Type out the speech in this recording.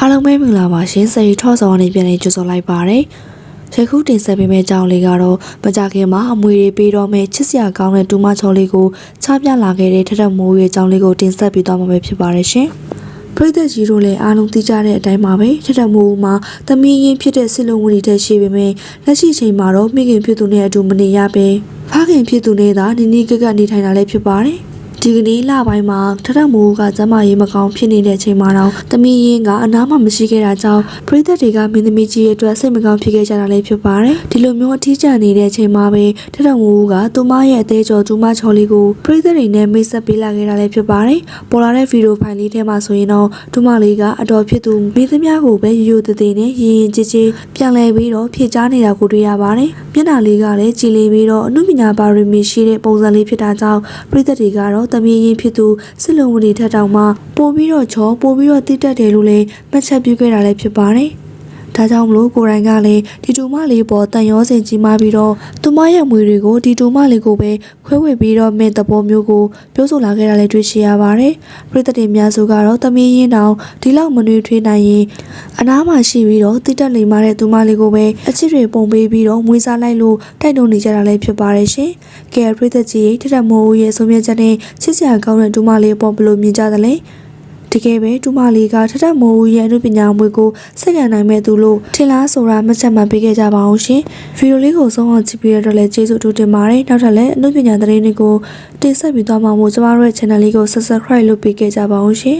အားလုံးပဲမင်္ဂလာပါရှင်စရီထော့ဆောင်နေပြန်နေကြိုဆိုလိုက်ပါတယ်ယခုတင်ဆက်ပေးမယ့်အကြောင်းလေးကတော့မကြခင်မှာအမွေတွေပေးတော့မဲ့ချစ်စရာကောင်းတဲ့တူမချော်လေးကိုချပြလာခဲ့တဲ့ထထမိုးရဲ့အကြောင်းလေးကိုတင်ဆက်ပေးသွားမှာဖြစ်ပါတယ်ရှင်ပရိသတ်ကြီးတို့လည်းအားလုံးသိကြတဲ့အတိုင်းပါပဲထထမိုးမှာသမီးရင်းဖြစ်တဲ့စစ်လုံးဝတီတက်ရှိပေမဲ့လက်ရှိချိန်မှာတော့မိခင်ဖြစ်သူနဲ့အတူမနေရပဲဖခင်ဖြစ်သူနဲ့သာနီနီကကနေထိုင်တာလည်းဖြစ်ပါတယ်ဒီကနေ့လပိုင်းမှာထထမိုးကကျမရေးမကောင်းဖြစ်နေတဲ့အချိန်မှာတော့သမီးရင်းကအနားမှမရှိခဲ့တာကြောင့်ပရိသတ်တွေကမင်းသမီးကြီးရဲ့အတွက်စိတ်မကောင်းဖြစ်ခဲ့ကြတာလည်းဖြစ်ပါတယ်ဒီလိုမျိုးအထီးကျန်နေတဲ့အချိန်မှာပဲထထမိုးကသူမရဲ့အသေးကျော်တူမချော်လေးကိုပရိသတ်တွေနဲ့မိတ်ဆက်ပေးလာခဲ့တာလည်းဖြစ်ပါတယ်ပေါ်လာတဲ့ဗီဒီယိုဖိုင်လေးထဲမှာဆိုရင်တော့တူမလေးကအတော်ဖြစ်သူမိသမ ्या ကိုပဲရိုးသေးသေးနဲ့ရင်ရင်ကြည်ကြည်ပြန်လဲပြီးတော့ဖြည့်ချနေတာကိုတွေ့ရပါတယ်မျက်နှာလေးကလည်းကြည်လေးပြီးတော့အမှုပညာပါရမီရှိတဲ့ပုံစံလေးဖြစ်တာကြောင့်ပရိသတ်တွေကတော့သမီးရင်းဖြစ်သူစစ်လုံးဝတီထက်တောင်မှပိုပြီးတော့ချောပိုပြီးတော့တိတက်တယ်လို့လည်းမှတ်ချက်ပြုခဲ့တာလည်းဖြစ်ပါတယ်။ဒါကြောင့်မလို့ကိုရိုင်းကလည်းဒီတူမလေးပေါ်တန်ရောစင်ကြီးမှပြီးတော့သူမရဲ့မွေတွေကိုဒီတူမလေးကိုပဲခွဲဝေပြီးတော့မင်းသဘောမျိုးကိုပြောဆိုလာခဲ့တာလည်းတွေ့ရှိရပါတယ်။ပရိသတ်တွေများစုကတော့သမီးရင်းတောင်ဒီလောက်မနှွေးထွေးနိုင်ရင်အနားမှာရှိပြီးတော့တိတက်လိမ္မာတဲ့သူမလေးကိုပဲအချစ်တွေပုံပေးပြီးတော့မွေးစားလိုက်လို့တိုက်တွန်းနေကြတာလည်းဖြစ်ပါတယ်ရှင်။ကဲပရိသတ်ကြီးထထမိုးရဲ့ဆုံးဖြတ်ချက်နဲ့ချစ်စရာကောင်းတဲ့တူမလေးပေါ်ဘယ်လိုမြင်ကြသလဲ။တကယ်ပဲတူမလေးကထထမိုးရဲ့အမှုပညာမွေကိုစက္ကန့်နိုင်မဲ့သူလို့ထင်လားဆိုတာမှတ်ချက်မှပေးခဲ့ကြပါအောင်ရှင်ဗီဒီယိုလေးကိုဆုံးအောင်ကြည့်ပြီးတော့လည်းကျေးဇူးအထူးတင်ပါတယ်နောက်ထပ်လည်းအမှုပညာသတင်းတွေကိုတင်ဆက်ပြီးသွားမှာမို့ကျမတို့ရဲ့ channel လေးကို subscribe လုပ်ပေးခဲ့ကြပါအောင်ရှင်